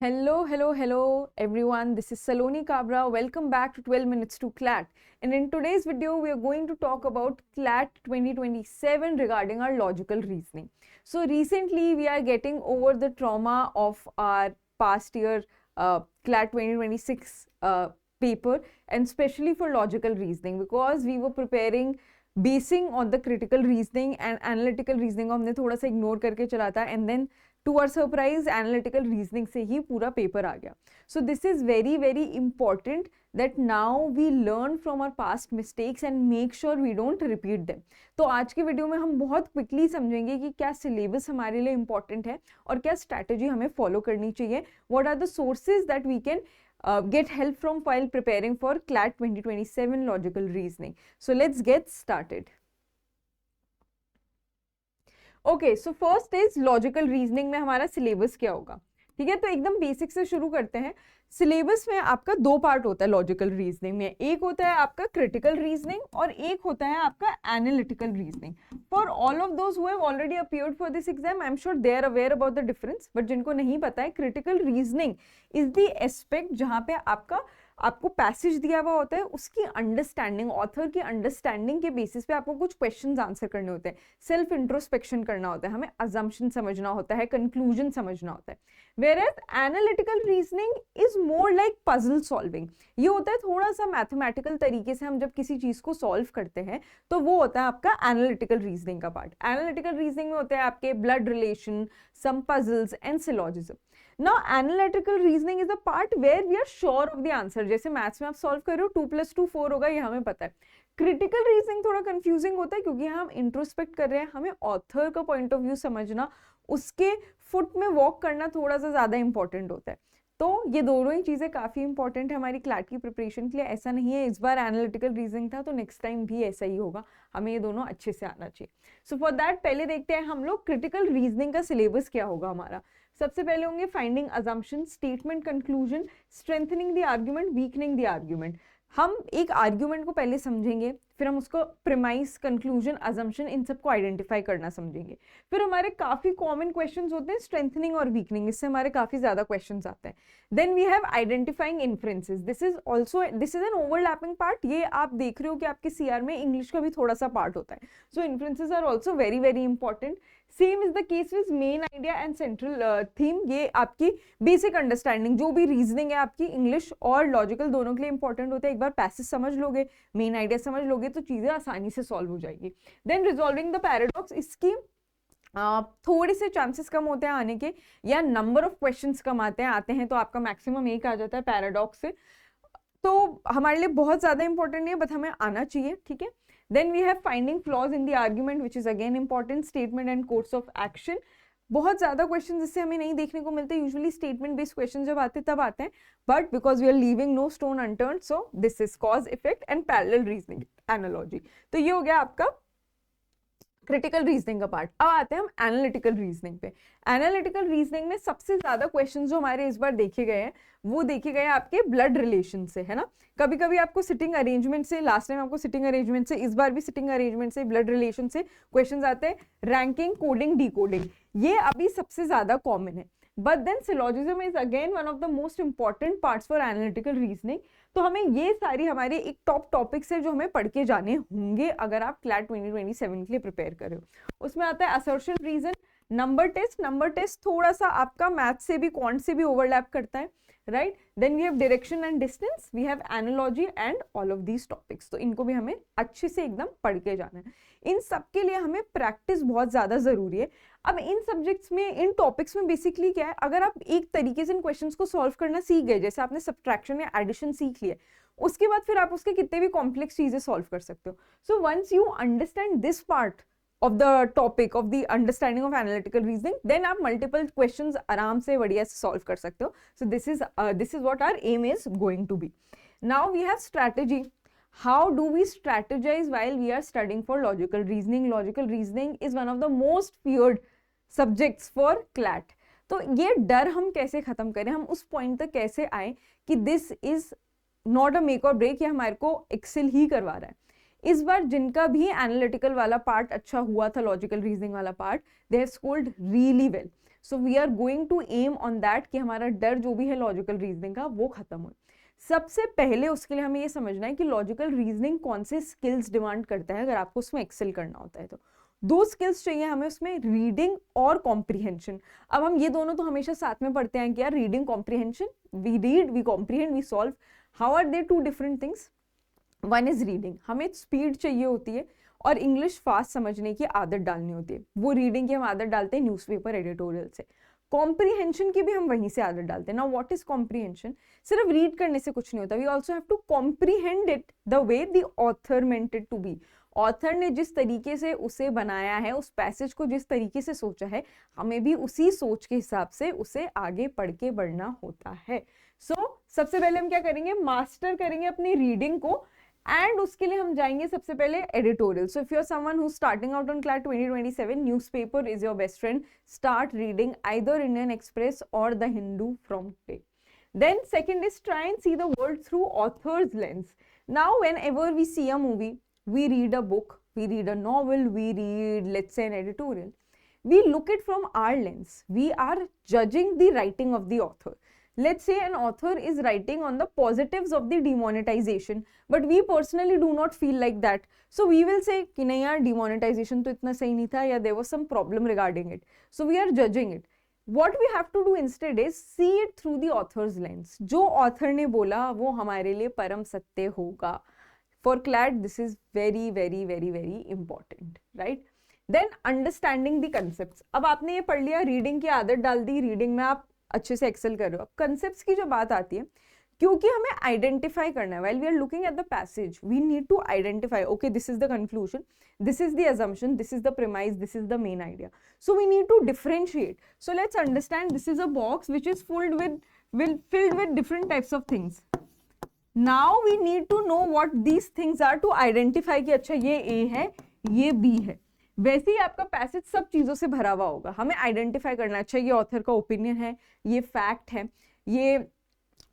Hello everyone. This is Saloni Kabra. Welcome back to 12 Minutes to CLAT. And in today's video, we are going to talk about CLAT 2027 regarding our logical reasoning. So recently, we are getting over the trauma of our past year CLAT 2026 paper, and especially for logical reasoning, because we were preparing basing on the critical reasoning and analytical reasoning को हमने थोड़ा सा ignore करके चला था, and then to our surprise analytical reasoning से ही पूरा paper आ गया. So this is very important that now we learn from our past mistakes and make sure we don't repeat them. तो आज के वीडियो में हम बहुत क्विकली समझेंगे कि क्या सिलेबस हमारे लिए इंपॉर्टेंट है और क्या स्ट्रैटेजी हमें फॉलो करनी चाहिए. What are the sources that we can get help from while preparing for CLAT 2027 logical reasoning. So let's get started. Okay, so first is logical reasoning में हमारा सिलेबस क्या होगा. ठीक है, तो एकदम बेसिक से शुरू करते हैं. सिलेबस में आपका दो पार्ट होता है लॉजिकल रीजनिंग में. एक होता है आपका क्रिटिकल रीजनिंग और एक होता है आपका analytical reasoning. For all of those who have already appeared for this exam, I am sure they are aware about the difference. But जिनको नहीं पता है, critical reasoning is the aspect जहां पे आपको पैसेज दिया हुआ होता है, उसकी अंडरस्टैंडिंग, ऑथर की अंडरस्टैंडिंग के बेसिस पे आपको कुछ क्वेश्चंस आंसर करने होते हैं, सेल्फ इंट्रोस्पेक्शन करना होता है, हमें अजम्पशन समझना होता है, कंक्लूजन समझना होता है. Whereas analytical reasoning is more like puzzle solving. ये होता है थोड़ा सा मैथमेटिकल तरीके से हम जब किसी चीज को सॉल्व करते हैं, तो वो होता है आपका एनालिटिकल रीजनिंग का पार्ट. एनालिटिकल रीजनिंग में होते हैं आपके blood relation, some puzzles and syllogism. Now analytical reasoning is the part where we are sure of the answer. जैसे मैथ्स में आप सॉल्व कर रहे हो 2 + 2 4 होगा, ये हमें पता है. क्रिटिकल रीजनिंग थोड़ा कंफ्यूजिंग होता है क्योंकि हम इंट्रोस्पेक्ट कर रहे हैं, हमें ऑथर का पॉइंट ऑफ व्यू समझना, उसके फुट में वॉक करना थोड़ा सा ज्यादा इंपॉर्टेंट होता है. तो ये दोनों ही चीजें काफी इंपॉर्टेंट है हमारी क्लैट की प्रिपरेशन के लिए. ऐसा नहीं है इस बार एनालिटिकल रीजनिंग था तो नेक्स्ट टाइम भी ऐसा ही होगा, हमें ये दोनों अच्छे से आना चाहिए. सो फॉर दैट पहले देखते हैं हम लोग क्रिटिकल रीजनिंग का सिलेबस क्या होगा हमारा. सबसे पहले होंगे finding assumption, statement conclusion, strengthening the argument, weakening the argument. हम एक आर्ग्यूमेंट को पहले समझेंगे, फिर हम उसको प्रीमाइस, कंक्लूजन, अजम्पशन, इन सबको आइडेंटिफाई करना समझेंगे. फिर हमारे काफी कॉमन क्वेश्चंस होते हैं स्ट्रेंथनिंग और वीकनिंग, इससे हमारे काफी ज्यादा क्वेश्चंस आते हैं. Then we have identifying inferences. This is an overlapping part. ये आप देख रहे हो कि आपके सीआर में इंग्लिश का भी थोड़ा सा पार्ट होता है. So inferences are also very important. Same is the case with main idea and central theme. ये आपकी बेसिक अंडरस्टैंडिंग, जो भी रीजनिंग है आपकी इंग्लिश और लॉजिकल दोनों के लिए इंपॉर्टेंट होता है. एक बार पैसेज समझ लोगे, मेन आइडिया समझ लोगे, तो चीजें आसानी से सॉल्व हो जाएगी. देन रिजॉल्विंग द पैराडॉक्स, इसकी थोड़े से चांसेस कम होते हैं आने के, या नंबर ऑफ क्वेश्चंस कम आते हैं तो आपका मैक्सिमम एक आ जाता है पैराडॉक्स से. तो हमारे लिए बहुत ज्यादा इंपॉर्टेंट नहीं है, बट हमें आना चाहिए. ठीक है. Then we have finding flaws in the argument, which is again important. Statement and course of action. बहुत ज्यादा क्वेश्चन जिससे हमें नहीं देखने को मिलते, यूजुअली स्टेटमेंट बेस्ड क्वेश्चन जब आते तब आते हैं, but because we are leaving no stone unturned, so this is cause effect and parallel reasoning, analogy. तो ये हो गया आपका क्रिटिकल रीजनिंग का पार्ट. अब आते हैं हम एनालिटिकल रीजनिंग पे. एनालिटिकल रीजनिंग में सबसे ज्यादा क्वेश्चंस जो हमारे इस बार देखे गए हैं, वो देखे गए आपके ब्लड रिलेशन से, है ना. कभी कभी आपको सिटिंग अरेंजमेंट से, लास्ट टाइम आपको सिटिंग अरेंजमेंट से, इस बार भी सिटिंग अरेंजमेंट से, ब्लड रिलेशन से क्वेश्चंस आते हैं. रैंकिंग, कोडिंग, डिकोडिंग, ये अभी सबसे ज्यादा कॉमन है. But then syllogism is again one of the most important parts for analytical reasoning. तो हमें ये सारी हमारे एक टॉप टॉपिक्स है जो हमें पढ़ के जाने होंगे अगर आप क्लैट 2027 के लिए प्रिपेयर कर रहे हो. उसमें आता है assertion, reason, number test. Number test थोड़ा सा आपका मैथ से भी, क्वांट से भी ओवरलैप करता है, right. Then we have direction and distance, we have analogy and all of these topics. तो इनको भी हमें अच्छे से एकदम पढ़ के जाना है. इन सब के लिए हमें प्रैक्टिस बहुत ज्यादा जरूरी है. अब इन सब्जेक्ट्स में, इन टॉपिक्स में बेसिकली क्या है, अगर आप एक तरीके से इन क्वेश्चंस को सॉल्व करना सीख गए, जैसे आपने सब्ट्रैक्शन या एडिशन सीख लिया, उसके बाद फिर आप उसके कितने भी कॉम्प्लेक्स चीजें सॉल्व कर सकते हो. So once you understand this part of the topic of the understanding of analytical reasoning, then आप multiple questions आराम से बढ़िया से solve कर सकते हो. So this is what our aim is going to be. Now we have strategy. How do we strategize while we are studying for logical reasoning? Logical reasoning is one of the most feared subjects for CLAT. तो ये डर हम कैसे खत्म करें, हम उस point तक कैसे आए कि this is not a make और ब्रेक, ये हमारे को एक्सेल ही करवा रहा है. इस बार जिनका भी एनालिटिकल वाला पार्ट अच्छा हुआ था, लॉजिकल रीजनिंग वाला part, they have scored really well. So we are going to aim on that कि हमारा डर जो भी है लॉजिकल रीजनिंग का वो खत्म हो। सबसे पहले उसके लिए हमें ये समझना है कि लॉजिकल रीजनिंग कौन से स्किल्स डिमांड करता है अगर आपको उसमें एक्सेल करना होता है तो। दो स्किल्स चाहिए हमें उसमें, रीडिंग और कॉम्प्रिहेंशन। अब हम ये दोनों तो हमेशा साथ में पढ़ते हैं कि यार reading comprehension, we read we comprehend we solve, how are they two different things? One is reading, हमें स्पीड चाहिए होती है और इंग्लिश फास्ट समझने की आदत डालनी होती है, वो रीडिंग की हम आदत डालते हैं न्यूज़पेपर एडिटोरियल से। कॉम्प्रिहेंशन की भी हम वहीं से आदत डालते हैं। Now what is comprehension? सिर्फ रीड करने से कुछ नहीं होता, we also have to comprehend it the way the author meant it to be. Author ने जिस तरीके से उसे बनाया है, उस पैसेज को जिस तरीके से सोचा है, हमें भी उसी सोच के हिसाब से उसे आगे पढ़ के बढ़ना होता है। सबसे पहले हम क्या करेंगे, मास्टर करेंगे अपनी रीडिंग को, एंड उसके लिए हम जाएंगे सबसे पहले editorial. So if you are someone who starting out on CLAT 2027, newspaper is your best friend, start reading either Indian Express और the Hindu from today. Then second is try and see the world through author's lens. Now whenever we see a movie, we read a book, we read a novel, we read, let's say, an editorial, we look it from our lens. We are judging the writing of the author. Let's say an author is writing on the positives of the demonetization, but we personally do not feel like that. So we will say कि नहीं यार demonetization तो इतना सही नहीं था, या there was some problem regarding it. So we are judging it. What we have to do instead is see it through the author's lens. जो author ने बोला वो हमारे लिए परम सत्य होगा. For CLAT, this is very, very, very, very important, right? Then understanding the concepts. अब आपने ये पढ़ लिया, रीडिंग की आदत डाल दी, रीडिंग में आप अच्छे से एक्सेल कर रहे हो। अब कंसेप्ट्स की जो बात आती है, क्योंकि हमें आइडेंटिफाई करना है, while we are looking at the passage we need to identify, okay this is the conclusion, this is the assumption, this is the premise, this is the main idea. So we need to differentiate. So let's understand this is a box which is filled with different types of things. Now we need to know what these things are to identify कि अच्छा ये A है, ये B है। वैसे ही आपका passage सब चीजों से भरा हुआ होगा, हमें आइडेंटिफाई करना, अच्छा ये ऑथर का ओपिनियन है, ये फैक्ट है, ये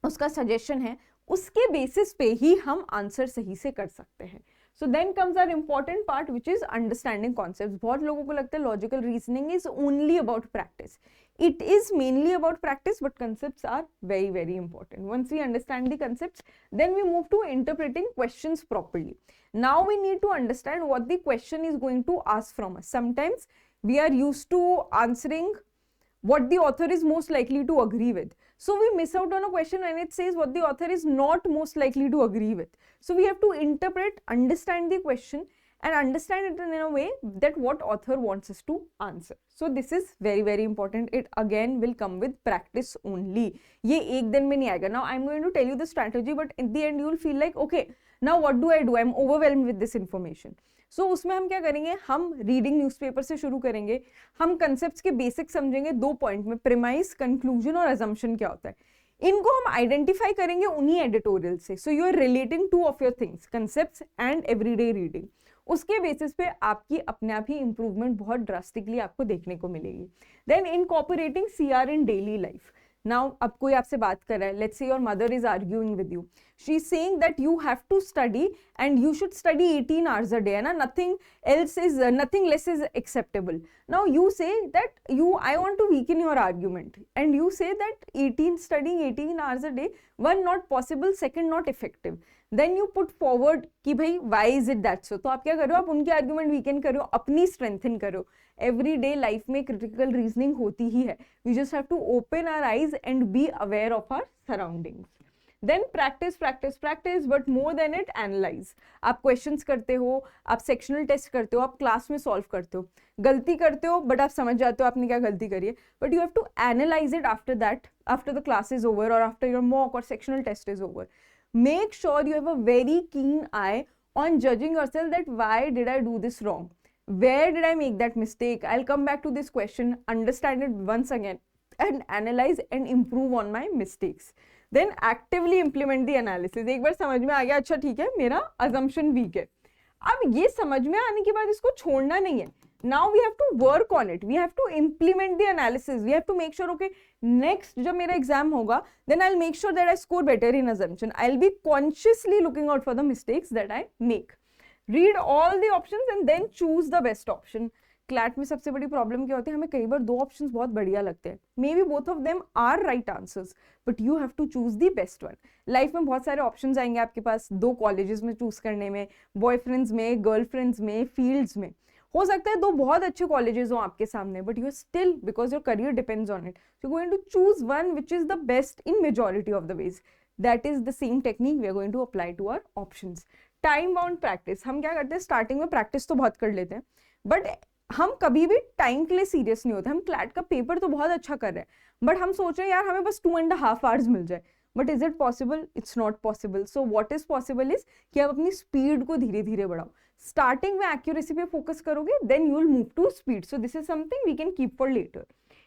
उसका सजेशन है, उसके बेसिस पे ही हम आंसर सही से कर सकते हैं। So then comes our important part, which is understanding concepts. बहुत लोगों को लगता है logical reasoning is only about practice. It is mainly about practice, but concepts are very, very important. Once we understand the concepts, then we move to interpreting questions properly. Now we need to understand what the question is going to ask from us. Sometimes we are used to answering what the author is most likely to agree with. So we miss out on a question when it says what the author is not most likely to agree with. So we have to interpret, understand the question and understand it in a way that what author wants us to answer. So this is very, very important. It again will come with practice only. ये एक दिन में नहीं आएगा. Now I'm going to tell you the strategy, but in the end you will feel like, okay, now what do I do? I'm overwhelmed with this information. So उसमें हम क्या करेंगे, हम रीडिंग न्यूज़पेपर से शुरू करेंगे, हम कंसेप्ट्स के बेसिक समझेंगे 2 पॉइंट में, प्रीमाइस, कंक्लूजन और अजम्पशन क्या होता है, इनको हम आइडेंटिफाई करेंगे उन्हीं एडिटोरियल से। So you are relating to of your things, concepts and everyday reading, उसके बेसिस पे आपकी अपने आप ही इंप्रूवमेंट बहुत ड्रास्टिकली आपको देखने को मिलेगी। Then incorporating CR in daily life. Now अब कोई आपसे बात कर रहा है, let's say your mother is arguing with you, she is saying that you have to study and you should study 18 hours a day, ना, nothing else is nothing less is acceptable. Now you say that I want to weaken your argument and you say that studying 18 hours a day, one, not possible, second, not effective. Then you put forward कि भाई why is it that so? तो आप क्या करो, आप उनके argument weaken करो, अपनी स्ट्रेंथन करो। एवरीडे लाइफ में क्रिटिकल रीजनिंग होती ही है, we just have to open our eyes and be aware of our surroundings. Then practice practice practice, but more than it analyse. आप क्वेश्चंस करते हो, आप सेक्शनल टेस्ट करते हो, आप क्लास में सॉल्व करते हो, गलती करते हो बट आप समझ जाते हो आपने क्या गलती करी है, but you have to analyse it after that, after the class is over और आफ्टर योर मॉक और sectional test is over. Make sure you have a very keen eye on judging yourself that why did I do this wrong? Where did I make that mistake? I'll come back to this question, understand it once again and analyze and improve on my mistakes. Then actively implement the analysis. एक बार समझ में आ गया, अच्छा ठीक है मेरा assumption weak है, अब ये समझ में आने के बाद इसको छोड़ना नहीं है। Now we have to work on it. We have to implement the analysis. We have to make sure, okay, next जब मेरा exam होगा, then I'll make sure that I score better in assumption. I'll be consciously looking out for the mistakes that I make. Read all the options and then choose the best option. CLAT में सबसे बड़ी problem क्या होती है, हमें कई बार दो options बहुत बढ़िया लगते हैं, maybe both of them are right answers, but you have to choose the best one. Life में बहुत सारे ऑप्शंस आएंगे आपके पास दो कॉलेजेस में चूज करने में, बॉयफ्रेंड्स में, गर्लफ्रेंड्स में, फील्ड्स में। हो सकता है दो बहुत अच्छे कॉलेजेस हो आपके सामने, but you still, because your career depends on it, you going to choose one which is the best in majority of the ways. That is the same technique we are going to apply to our options. Time bound practice, हम क्या करते हैं starting में practice तो बहुत कर लेते हैं, बट हम कभी भी टाइम के लिए सीरियस नहीं होते। हम क्लैट का पेपर तो बहुत अच्छा कर रहे हैं, बट हम सोच रहे हैं यार हमें बस 2.5 आवर्स मिल जाए, but is it possible? It's not possible. So what is possible is कि आप अपनी स्पीड को धीरे धीरे बढ़ाओ। स्टार्टिंग में एक्यूरेसी पे फोकस करोगे, then you will move to speed. So this is something we can keep for later.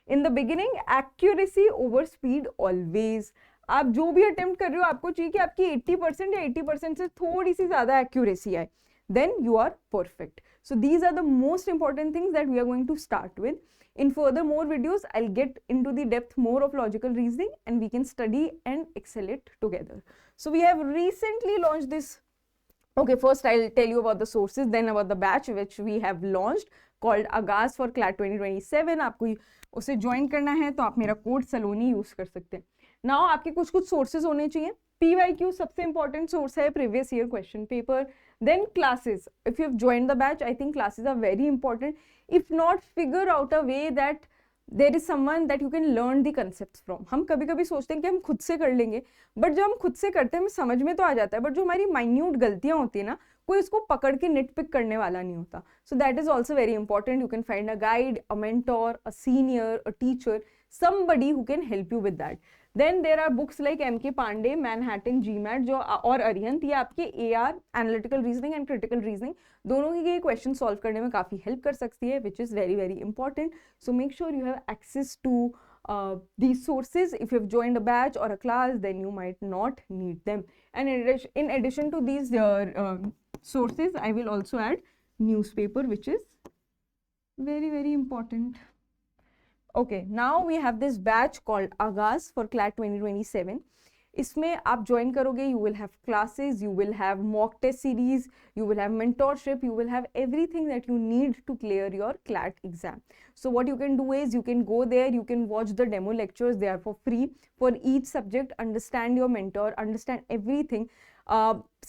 In the beginning accuracy over speed always. आप जो भी अटेम्प्ट कर रहे हो आपको चाहिए कि आपकी 80% या 80% से थोड़ी सी ज्यादा एक्यूरेसी आए, then you are perfect. So these are the most important things that we are going to start with. In further more videos, I'll get into the depth more of logical reasoning and we can study and excel it together. So we have recently launched this. Okay, first I'll tell you about the sources, then about the batch which we have launched called Agaz for CLAT 2027. आपको उसे join करना है तो आप मेरा code सलोनी use कर सकते हैं। नाउ आपके कुछ कुछ सोर्सेज होने चाहिए। PYQ सबसे इंपॉर्टेंट सोर्स है, previous year question paper. Then classes. If you have joined the batch, I think classes are very important. If not, figure out a way that there is someone that you can learn the concepts from. हम कभी कभी सोचते हैं कि हम खुद से कर लेंगे, बट जब हम खुद से करते हैं हमें समझ में तो आ जाता है, बट जो हमारी माइन्यूट गलतियां होती है ना, कोई उसको पकड़ के निट पिक करने वाला नहीं होता। So that is also very important. You can find a guide, a mentor, a senior, a teacher, somebody who can help you with that. Then there are books like M.K. Pandey, Manhattan, GMAT जो और अरिहंत, ये आपके AR, analytical reasoning and critical reasoning दोनों ही ये question solve करने में काफ़ी help कर सकती है, which is very very important. So make sure you have access to these sources. If you have joined a batch or a class, then you might not need them. And in addition to these sources, I will also add newspaper, which is very very important. Okay, now we have this batch called Agaz for CLAT 2027. इसमें आप join करोगे, you will have classes, you will have mock test series, you will have mentorship, you will have everything that you need to clear your CLAT exam. So what you can do is you can go there, you can watch the demo lectures, they are for free for each subject, understand your mentor, understand everything.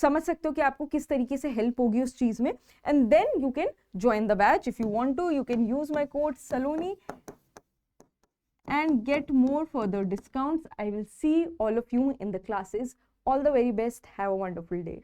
समझ सकते हो कि आपको किस तरीके से help होगी उस चीज़ में, and then you can join the batch. If you want to, you can use my code Saloni and get more further discounts. I will see all of you in the classes. All the very best. Have a wonderful day.